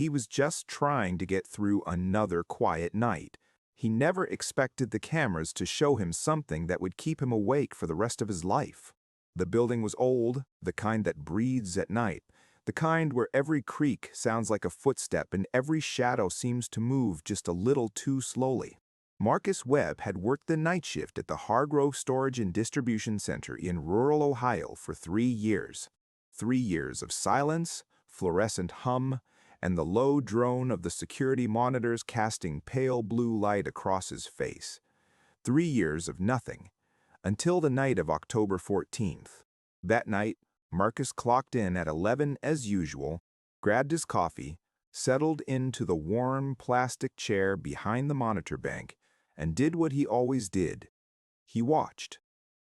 He was just trying to get through another quiet night. He never expected the cameras to show him something that would keep him awake for the rest of his life. The building was old, the kind that breathes at night, the kind where every creak sounds like a footstep and every shadow seems to move just a little too slowly. Marcus Webb had worked the night shift at the Hargrove Storage and Distribution Center in rural Ohio for 3 years. 3 years of silence, fluorescent hum, and the low drone of the security monitors casting pale blue light across his face. 3 years of nothing, until the night of October 14th. That night, Marcus clocked in at 11 as usual, grabbed his coffee, settled into the warm plastic chair behind the monitor bank, and did what he always did. He watched.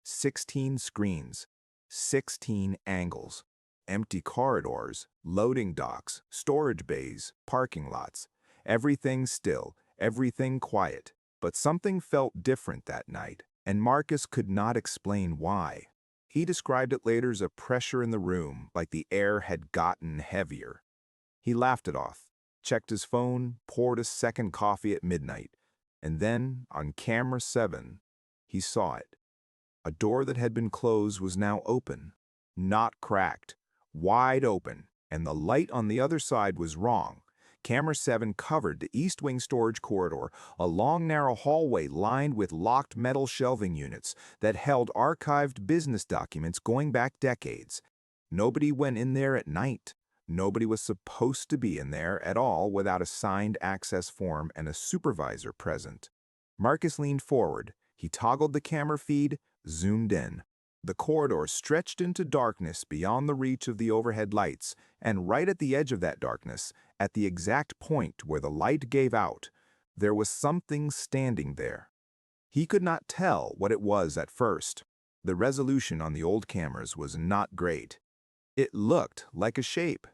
16 screens, 16 angles, empty corridors, loading docks, storage bays, parking lots. Everything still, everything quiet. But something felt different that night, and Marcus could not explain why. He described it later as a pressure in the room, like the air had gotten heavier. He laughed it off, checked his phone, poured a second coffee at midnight, and then, on camera 7, he saw it. A door that had been closed was now open, not cracked, wide open, and the light on the other side was wrong. Camera 7 covered the East Wing storage corridor, a long narrow hallway lined with locked metal shelving units that held archived business documents going back decades. Nobody went in there at night. Nobody was supposed to be in there at all without a signed access form and a supervisor present. Marcus leaned forward. He toggled the camera feed, zoomed in. The corridor stretched into darkness beyond the reach of the overhead lights, and right at the edge of that darkness, at the exact point where the light gave out, there was something standing there. He could not tell what it was at first. The resolution on the old cameras was not great. It looked like a shape,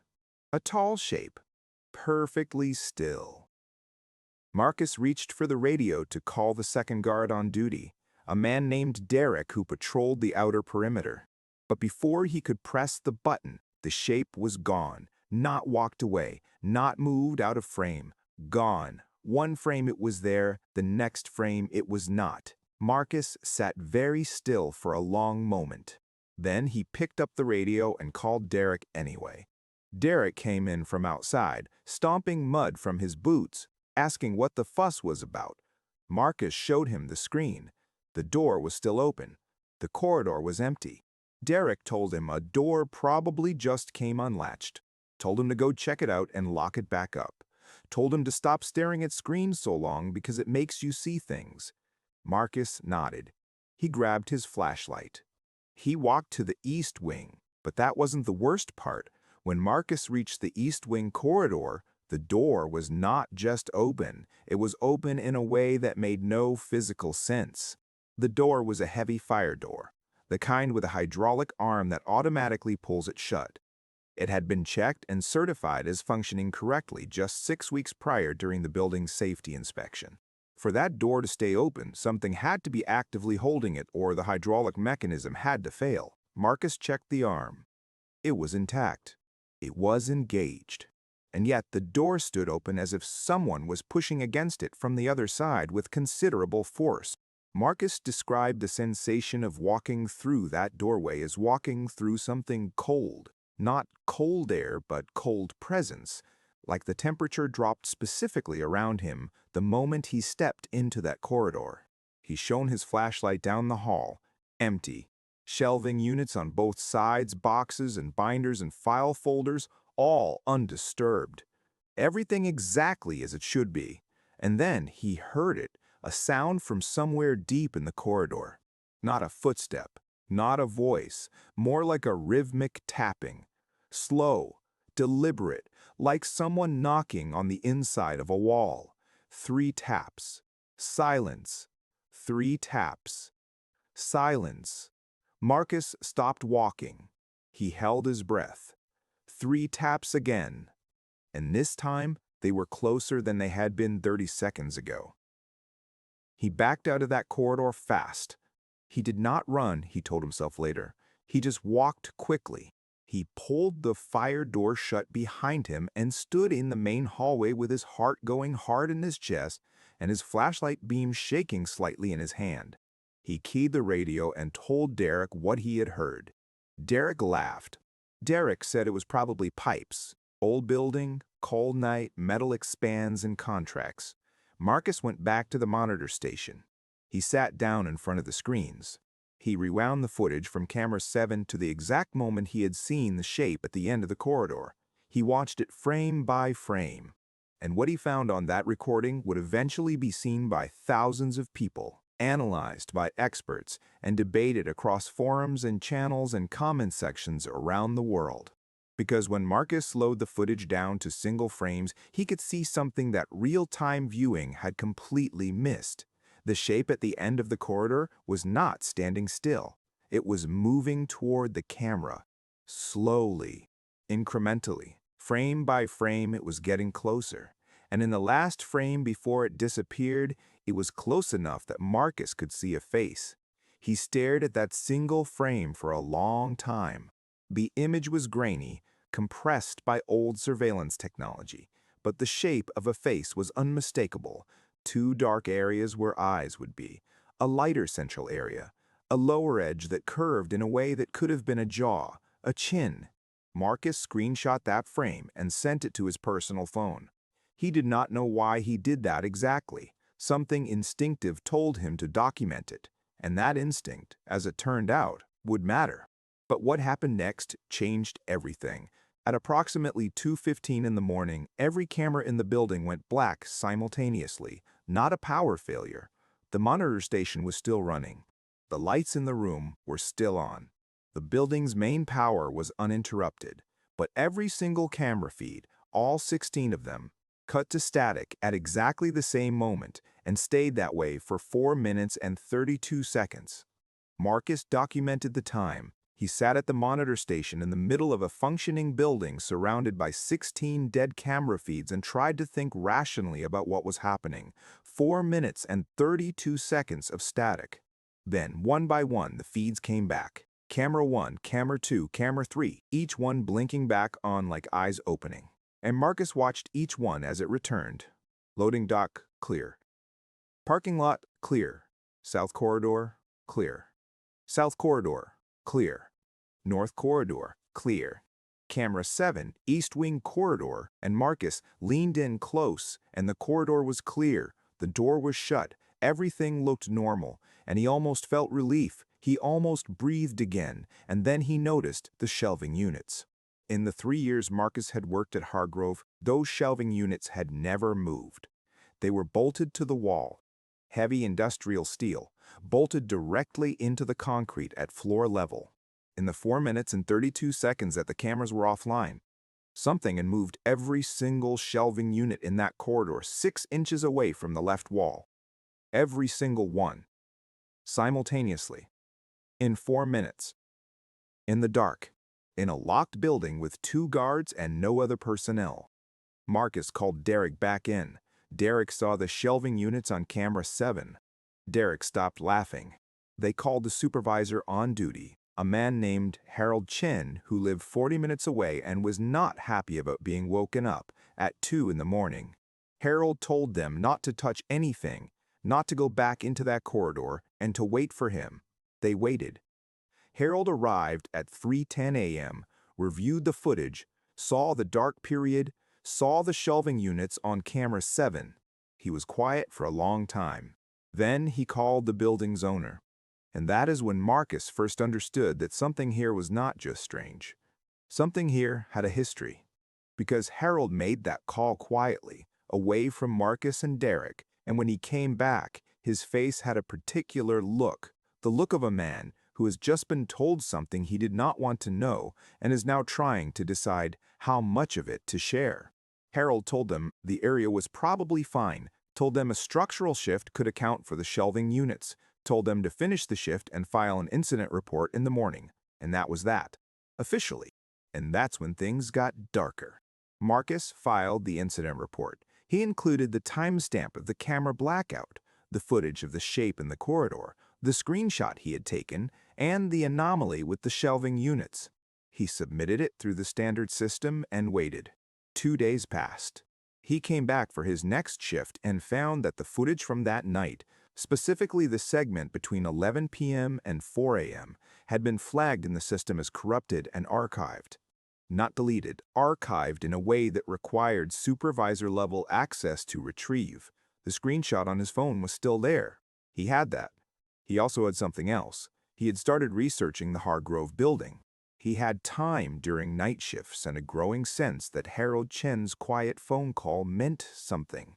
a tall shape, perfectly still. Marcus reached for the radio to call the second guard on duty, a man named Derek who patrolled the outer perimeter. But before he could press the button, the shape was gone, not walked away, not moved out of frame, gone. One frame it was there, the next frame it was not. Marcus sat very still for a long moment. Then he picked up the radio and called Derek anyway. Derek came in from outside, stomping mud from his boots, asking what the fuss was about. Marcus showed him the screen. The door was still open. The corridor was empty. Derek told him a door probably just came unlatched. Told him to go check it out and lock it back up. Told him to stop staring at screens so long because it makes you see things. Marcus nodded. He grabbed his flashlight. He walked to the East Wing, but that wasn't the worst part. When Marcus reached the East Wing corridor, the door was not just open. It was open in a way that made no physical sense. The door was a heavy fire door, the kind with a hydraulic arm that automatically pulls it shut. It had been checked and certified as functioning correctly just 6 weeks prior during the building's safety inspection. For that door to stay open, something had to be actively holding it or the hydraulic mechanism had to fail. Marcus checked the arm. It was intact. It was engaged. And yet the door stood open as if someone was pushing against it from the other side with considerable force. Marcus described the sensation of walking through that doorway as walking through something cold. Not cold air, but cold presence, like the temperature dropped specifically around him the moment he stepped into that corridor. He shone his flashlight down the hall, empty. Shelving units on both sides, boxes and binders and file folders, all undisturbed. Everything exactly as it should be. And then he heard it, a sound from somewhere deep in the corridor. Not a footstep, not a voice, more like a rhythmic tapping. Slow, deliberate, like someone knocking on the inside of a wall. 3 taps. Silence. 3 taps. Silence. Marcus stopped walking. He held his breath. 3 taps again. And this time, they were closer than they had been 30 seconds ago. He backed out of that corridor fast. He did not run, he told himself later. He just walked quickly. He pulled the fire door shut behind him and stood in the main hallway with his heart going hard in his chest and his flashlight beam shaking slightly in his hand. He keyed the radio and told Derek what he had heard. Derek laughed. Derek said it was probably pipes. Old building, cold night, metal expands and contracts. Marcus went back to the monitor station. He sat down in front of the screens. He rewound the footage from camera 7 to the exact moment he had seen the shape at the end of the corridor. He watched it frame by frame. And what he found on that recording would eventually be seen by thousands of people, analyzed by experts, and debated across forums and channels and comment sections around the world. Because when Marcus slowed the footage down to single frames, he could see something that real-time viewing had completely missed. The shape at the end of the corridor was not standing still. It was moving toward the camera. Slowly, incrementally, frame by frame, it was getting closer. And in the last frame before it disappeared, it was close enough that Marcus could see a face. He stared at that single frame for a long time. The image was grainy, compressed by old surveillance technology, but the shape of a face was unmistakable. Two dark areas where eyes would be, a lighter central area, a lower edge that curved in a way that could have been a jaw, a chin. Marcus screenshot that frame and sent it to his personal phone. He did not know why he did that exactly. Something instinctive told him to document it, and that instinct, as it turned out, would matter. But what happened next changed everything. At approximately 2:15 in the morning, every camera in the building went black simultaneously, not a power failure. The monitor station was still running. The lights in the room were still on. The building's main power was uninterrupted, but every single camera feed, all 16 of them, cut to static at exactly the same moment and stayed that way for 4 minutes and 32 seconds. Marcus documented the time. He sat at the monitor station in the middle of a functioning building surrounded by 16 dead camera feeds and tried to think rationally about what was happening. 4 minutes and 32 seconds of static. Then, one by one, the feeds came back. Camera 1, Camera 2, Camera 3, each one blinking back on like eyes opening. And Marcus watched each one as it returned. Loading dock, clear. Parking lot, clear. South corridor, clear. South corridor, clear. North corridor, clear. Camera 7, East Wing corridor, and Marcus leaned in close, and the corridor was clear. The door was shut. Everything looked normal, and he almost felt relief. He almost breathed again, and then he noticed the shelving units. In the 3 years Marcus had worked at Hargrove, those shelving units had never moved. They were bolted to the wall. Heavy industrial steel, bolted directly into the concrete at floor level. In the 4 minutes and 32 seconds that the cameras were offline, something had moved every single shelving unit in that corridor 6 inches away from the left wall. Every single one. Simultaneously. In 4 minutes. In the dark. In a locked building with 2 guards and no other personnel. Marcus called Derek back in. Derek saw the shelving units on camera 7. Derek stopped laughing. They called the supervisor on duty, a man named Harold Chen, who lived 40 minutes away and was not happy about being woken up at 2 in the morning. Harold told them not to touch anything, not to go back into that corridor, and to wait for him. They waited. Harold arrived at 3:10 a.m., reviewed the footage, saw the dark period, saw the shelving units on camera 7. He was quiet for a long time. Then he called the building's owner. And that is when Marcus first understood that something here was not just strange. Something here had a history. Because Harold made that call quietly, away from Marcus and Derek, and when he came back, his face had a particular look, the look of a man who has just been told something he did not want to know and is now trying to decide how much of it to share. Harold told them the area was probably fine, told them a structural shift could account for the shelving units, told them to finish the shift and file an incident report in the morning, and that was that, officially. And that's when things got darker. Marcus filed the incident report. He included the timestamp of the camera blackout, the footage of the shape in the corridor, the screenshot he had taken, and the anomaly with the shelving units. He submitted it through the standard system and waited. 2 days passed. He came back for his next shift and found that the footage from that night, specifically the segment between 11 p.m. and 4 a.m., had been flagged in the system as corrupted and archived. Not deleted, archived in a way that required supervisor-level access to retrieve. The screenshot on his phone was still there. He had that. He also had something else. He had started researching the Hargrove building. He had time during night shifts and a growing sense that Harold Chen's quiet phone call meant something.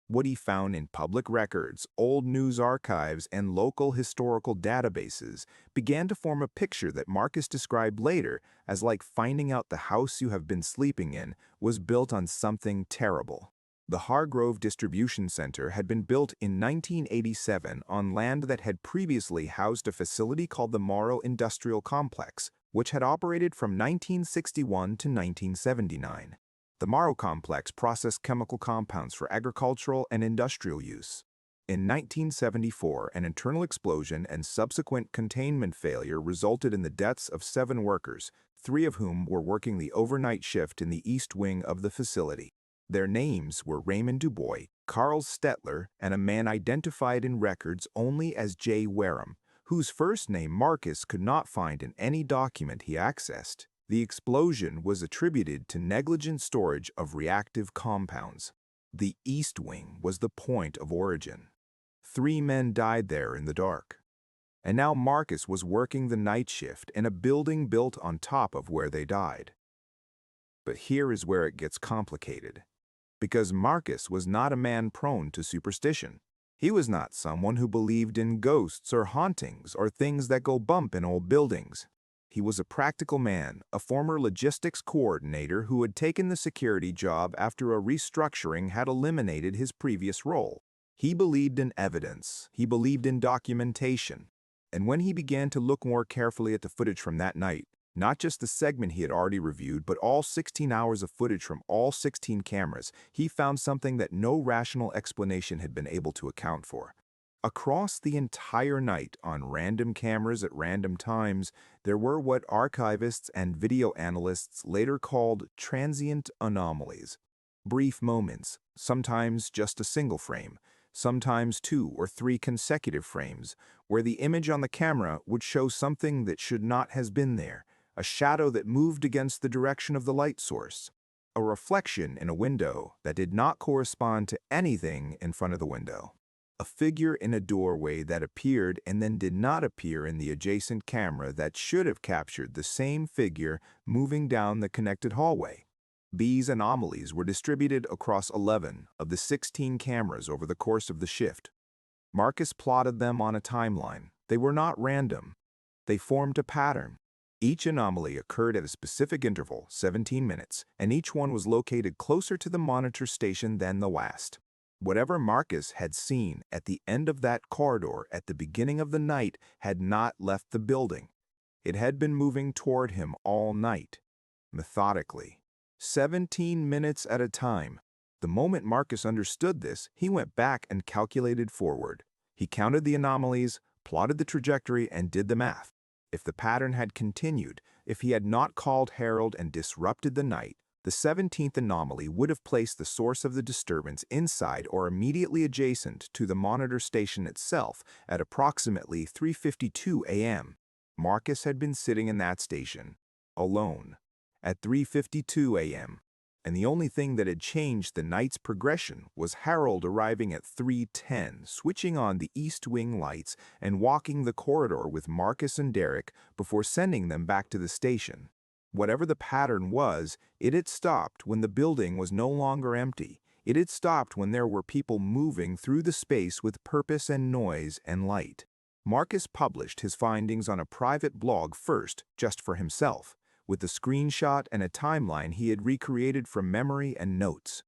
What he found in public records, old news archives, and local historical databases began to form a picture that Marcus described later as like finding out the house you have been sleeping in was built on something terrible. The Hargrove Distribution Center had been built in 1987 on land that had previously housed a facility called the Morrow Industrial Complex, which had operated from 1961 to 1979. The Morrow Complex processed chemical compounds for agricultural and industrial use. In 1974, an internal explosion and subsequent containment failure resulted in the deaths of 7 workers, 3 of whom were working the overnight shift in the east wing of the facility. Their names were Raymond Dubois, Carl Stetler, and a man identified in records only as J. Wareham, whose first name Marcus could not find in any document he accessed. The explosion was attributed to negligent storage of reactive compounds. The East Wing was the point of origin. 3 men died there in the dark. And now Marcus was working the night shift in a building built on top of where they died. But here is where it gets complicated. Because Marcus was not a man prone to superstition. He was not someone who believed in ghosts or hauntings or things that go bump in old buildings. He was a practical man, a former logistics coordinator who had taken the security job after a restructuring had eliminated his previous role. He believed in evidence. He believed in documentation. And when he began to look more carefully at the footage from that night, not just the segment he had already reviewed, but all 16 hours of footage from all 16 cameras, he found something that no rational explanation had been able to account for. Across the entire night, on random cameras at random times, there were what archivists and video analysts later called transient anomalies. Brief moments, sometimes just a single frame, sometimes 2 or 3 consecutive frames, where the image on the camera would show something that should not have been there, a shadow that moved against the direction of the light source, a reflection in a window that did not correspond to anything in front of the window. A figure in a doorway that appeared and then did not appear in the adjacent camera that should have captured the same figure moving down the connected hallway. These anomalies were distributed across 11 of the 16 cameras over the course of the shift. Marcus plotted them on a timeline. They were not random. They formed a pattern. Each anomaly occurred at a specific interval, 17 minutes, and each one was located closer to the monitor station than the last. Whatever Marcus had seen at the end of that corridor at the beginning of the night had not left the building. It had been moving toward him all night, methodically, 17 minutes at a time. The moment Marcus understood this, he went back and calculated forward. He counted the anomalies, plotted the trajectory, and did the math. If the pattern had continued, if he had not called Harold and disrupted the night, the 17th anomaly would have placed the source of the disturbance inside or immediately adjacent to the monitor station itself at approximately 3:52 a.m. Marcus had been sitting in that station, alone, at 3:52 a.m., and the only thing that had changed the night's progression was Harold arriving at 3:10, switching on the East Wing lights and walking the corridor with Marcus and Derek before sending them back to the station. Whatever the pattern was, it had stopped when the building was no longer empty. It had stopped when there were people moving through the space with purpose and noise and light. Marcus published his findings on a private blog first, just for himself, with a screenshot and a timeline he had recreated from memory and notes.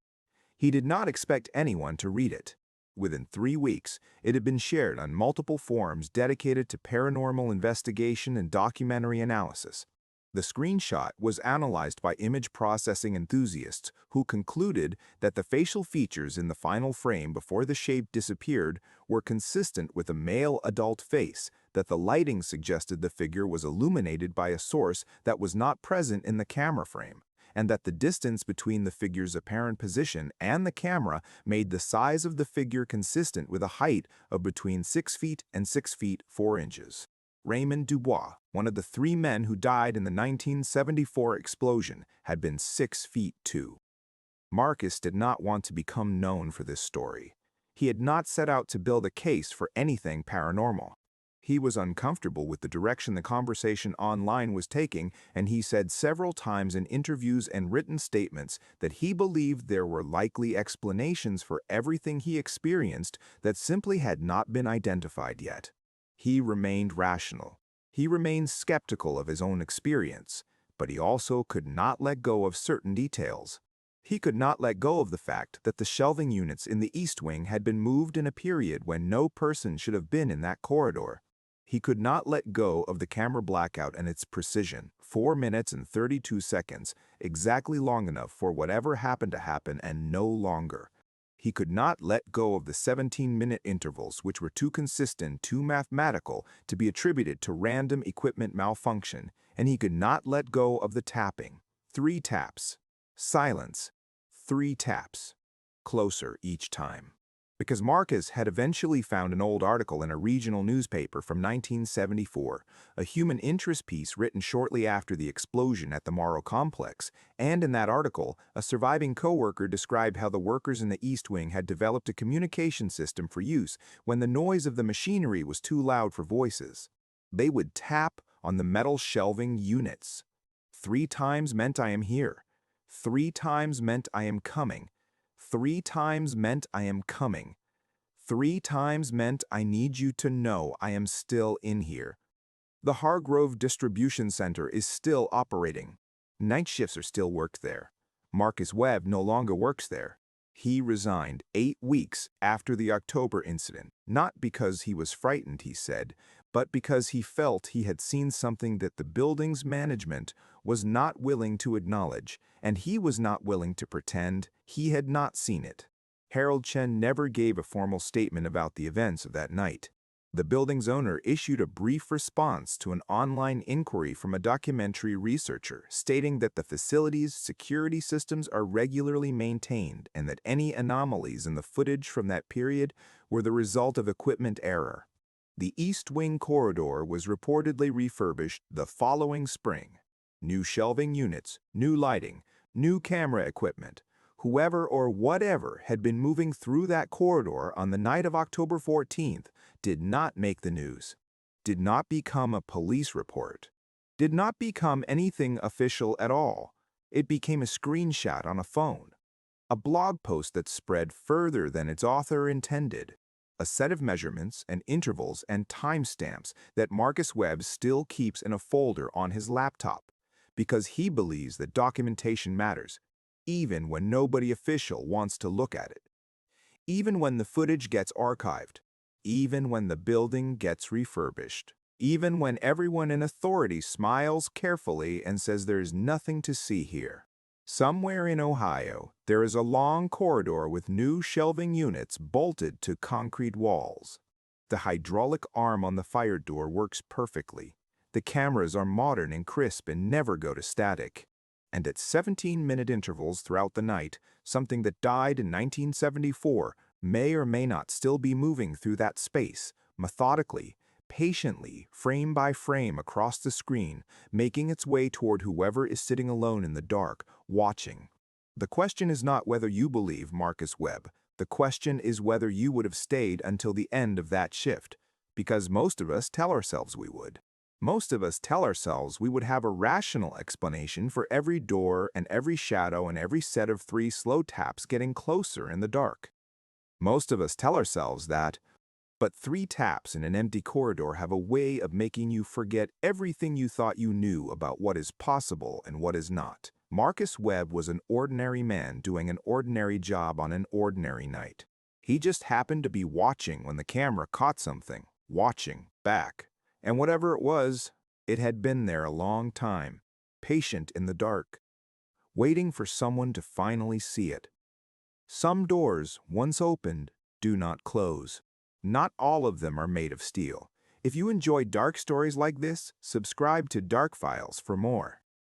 He did not expect anyone to read it. Within 3 weeks, it had been shared on multiple forums dedicated to paranormal investigation and documentary analysis. The screenshot was analyzed by image processing enthusiasts who concluded that the facial features in the final frame before the shape disappeared were consistent with a male adult face, that the lighting suggested the figure was illuminated by a source that was not present in the camera frame, and that the distance between the figure's apparent position and the camera made the size of the figure consistent with a height of between 6 feet and 6 feet 4 inches. Raymond Dubois, one of the 3 men who died in the 1974 explosion, had been 6 feet 2. Marcus did not want to become known for this story. He had not set out to build a case for anything paranormal. He was uncomfortable with the direction the conversation online was taking, and he said several times in interviews and written statements that he believed there were likely explanations for everything he experienced that simply had not been identified yet. He remained rational. He remained skeptical of his own experience, but he also could not let go of certain details. He could not let go of the fact that the shelving units in the East Wing had been moved in a period when no person should have been in that corridor. He could not let go of the camera blackout and its precision, 4 minutes and 32 seconds, exactly long enough for whatever happened to happen and no longer. He could not let go of the 17-minute intervals, which were too consistent, too mathematical to be attributed to random equipment malfunction, and he could not let go of the tapping. 3 taps. Silence. 3 taps. Closer each time. Because Marcus had eventually found an old article in a regional newspaper from 1974, a human interest piece written shortly after the explosion at the Morrow complex, and in that article, a surviving coworker described how the workers in the East Wing had developed a communication system for use when the noise of the machinery was too loud for voices. They would tap on the metal shelving units. 3 times meant I am here. 3 times meant I am coming. 3 times meant I am coming. 3 times meant I need you to know I am still in here. The Hargrove distribution center is still operating. Night shifts are still worked there. Marcus Webb no longer works there. He resigned 8 weeks after the October incident, not because he was frightened, he said, but because he felt he had seen something that the building's management was not willing to acknowledge, and he was not willing to pretend he had not seen it. Harold Chen never gave a formal statement about the events of that night. The building's owner issued a brief response to an online inquiry from a documentary researcher, stating that the facility's security systems are regularly maintained and that any anomalies in the footage from that period were the result of equipment error. The East Wing corridor was reportedly refurbished the following spring. New shelving units, new lighting, new camera equipment. Whoever or whatever had been moving through that corridor on the night of October 14th did not make the news, did not become a police report, did not become anything official at all. It became a screenshot on a phone, a blog post that spread further than its author intended, a set of measurements and intervals and timestamps that Marcus Webb still keeps in a folder on his laptop, because he believes that documentation matters, even when nobody official wants to look at it, even when the footage gets archived, even when the building gets refurbished, even when everyone in authority smiles carefully and says there is nothing to see here. Somewhere in Ohio, there is a long corridor with new shelving units bolted to concrete walls. The hydraulic arm on the fire door works perfectly. The cameras are modern and crisp and never go to static. And at 17-minute intervals throughout the night, something that died in 1974 may or may not still be moving through that space, methodically, patiently, frame by frame across the screen, making its way toward whoever is sitting alone in the dark, watching. The question is not whether you believe Marcus Webb. The question is whether you would have stayed until the end of that shift, because most of us tell ourselves we would. Most of us tell ourselves we would have a rational explanation for every door and every shadow and every set of 3 slow taps getting closer in the dark. Most of us tell ourselves that, but 3 taps in an empty corridor have a way of making you forget everything you thought you knew about what is possible and what is not. Marcus Webb was an ordinary man doing an ordinary job on an ordinary night. He just happened to be watching when the camera caught something, watching back. And whatever it was, it had been there a long time, patient in the dark, waiting for someone to finally see it. Some doors, once opened, do not close. Not all of them are made of steel. If you enjoy dark stories like this, subscribe to Dark Files for more.